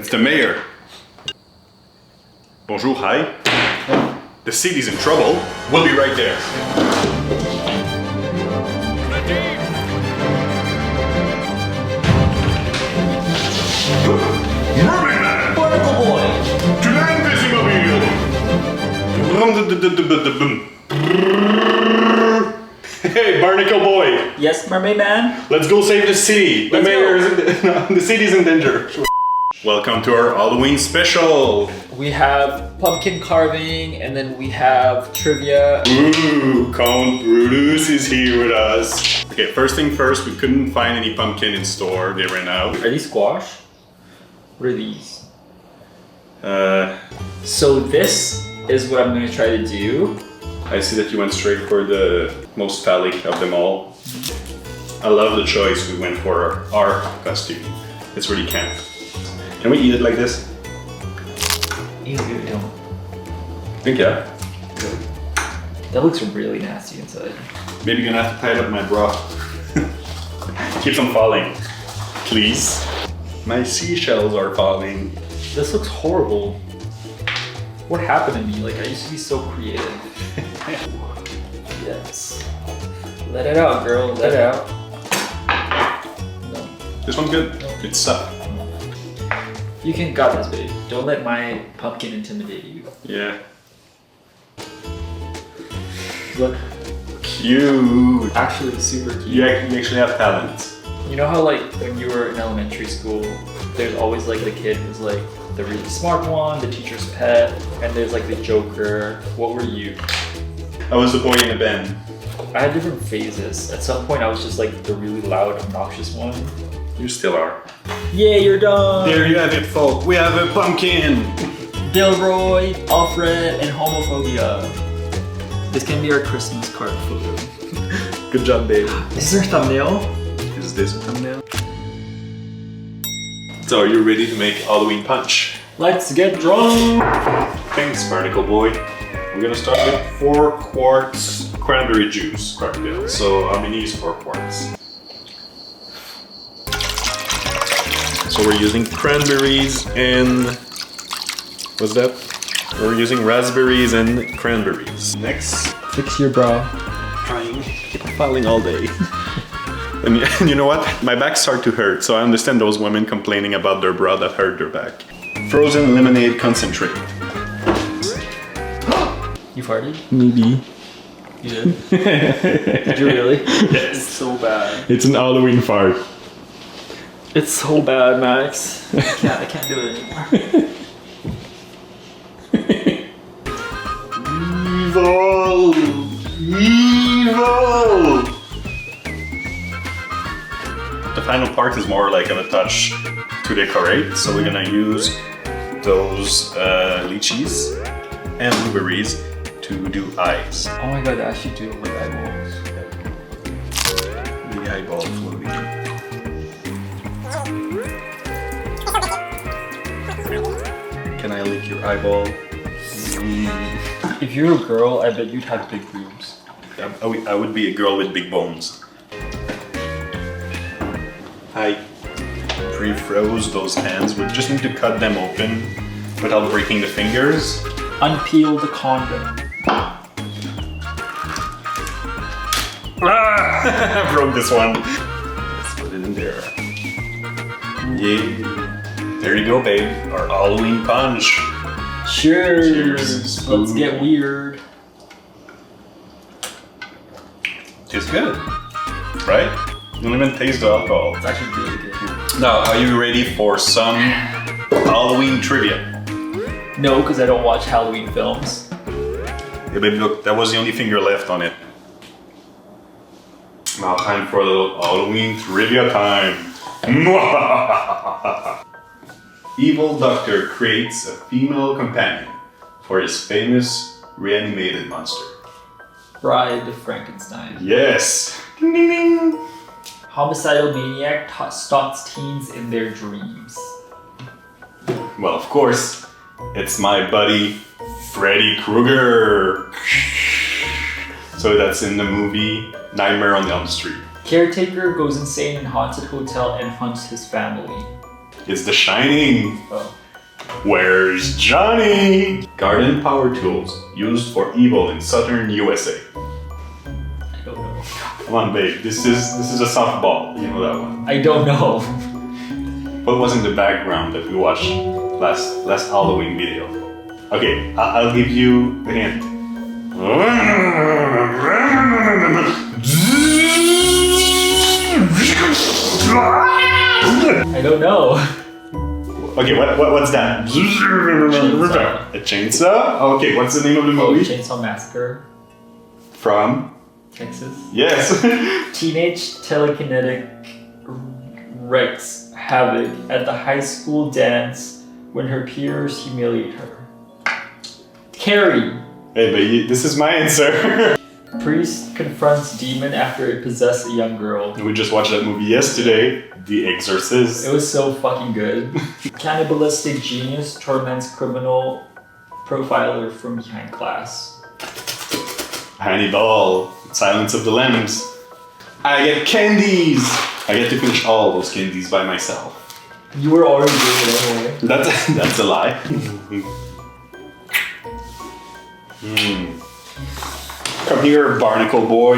It's the mayor. Bonjour, hi. The city's in trouble. We'll be right there. Mermaid Man! Barnacle Boy! To land fishing mobile! Hey, Barnacle Boy! Yes, Mermaid Man? Let's go save the city! The mayor is the city's in danger. Welcome to our Halloween special! We have pumpkin carving, and then we have trivia. Ooh, Count Brutus is here with us. Okay, first thing first, we couldn't find any pumpkin in store. They ran out. Are these squash? What are these? So this is what I'm gonna try to do. I see that you went straight for the most phallic of them all. I love the choice we went for our costume. It's really camp. Can we eat it like this? Ew, don't. I think yeah. That looks really nasty inside. Maybe you're gonna have to tie it up my bra. Keeps on falling. Please. My seashells are falling. This looks horrible. What happened to me? Like, I used to be so creative. Yes. Let it out, girl. Let it out. No. This one's good. It's stuff. You can got this, babe. Don't let my pumpkin intimidate you. Yeah. Look. Cute. Actually, super cute. You actually have talent. You know how like when you were in elementary school, there's always like the kid who's like the really smart one, the teacher's pet, and there's like the joker. What were you? I was the boy in the band. I had different phases. At some point I was just like the really loud, obnoxious one. You still are. Yeah, you're done! There you have it, folk. We have a pumpkin. Delroy, Alfred, and homophobia. This can be our Christmas card photo. Good job, babe. Is this our thumbnail? Is this a thumbnail? So, are you ready to make Halloween punch? Let's get drunk! Thanks, Barnacle Boy. We're gonna start with 4 quarts cranberry juice cocktail. So, how many is 4 quarts? So we're using cranberries and what's that? We're using raspberries and cranberries. Next, Fix your brow. trying keep filing all day. and you know what? My back starts to hurt, so I understand those women complaining about their bra that hurt their back. Frozen lemonade concentrate. You farted? Maybe. You did? Did you really? Yes. It's so bad. It's an Halloween fart. It's so bad, Max. I can't do it anymore. Evil! Evil! The final part is more like of a touch to decorate, so we're gonna use those lychees and blueberries to do eyes. Oh my god, they actually do look like eyeballs. The eyeball floating. Can I lick your eyeball? If you're a girl, I bet you'd have big boobs. I would be a girl with big bones. I pre-froze those hands. We just need to cut them open without breaking the fingers. Unpeel the condom. Ah! I broke this one. Let's put it in there. Yeah. There you go, babe. Our Halloween punch. Cheers. Cheers. Let's get weird. Tastes good, right? You don't even taste the alcohol. It's actually really good. Now, are you ready for some Halloween trivia? No, because I don't watch Halloween films. Yeah, baby, look, that was the only finger left on it. Now, time for a little Halloween trivia time. Evil doctor creates a female companion for his famous reanimated monster. Bride of Frankenstein. Yes! Ding, ding, ding. Homicidal maniac stalks teens in their dreams. Well, of course, it's my buddy Freddy Krueger. So that's in the movie Nightmare on Elm Street. Caretaker goes insane in haunted hotel and hunts his family. It's The Shining. Oh. Where's Johnny? Garden power tools used for evil in southern USA. I don't know. Come on, babe. This is a softball. You know that one. I don't know. What was in the background that we watched last Halloween video? Okay, I'll give you the hint. I don't know. Okay, what's that? Chainsaw. A chainsaw? Okay, what's the name of the Oh, movie? Chainsaw Massacre, From? Texas. Yes. Teenage telekinetic wreaks havoc at the high school dance when her peers humiliate her. Carrie. Hey, but this is my answer. Priest confronts demon after it possessed a young girl. We just watched that movie yesterday, The Exorcist. It was so fucking good. Cannibalistic genius torments criminal profiler from behind glass. Hannibal, Silence of the Lambs. I get candies! I get to finish all those candies by myself. You were already doing it anyway. That's a lie. Come here, barnacle boy.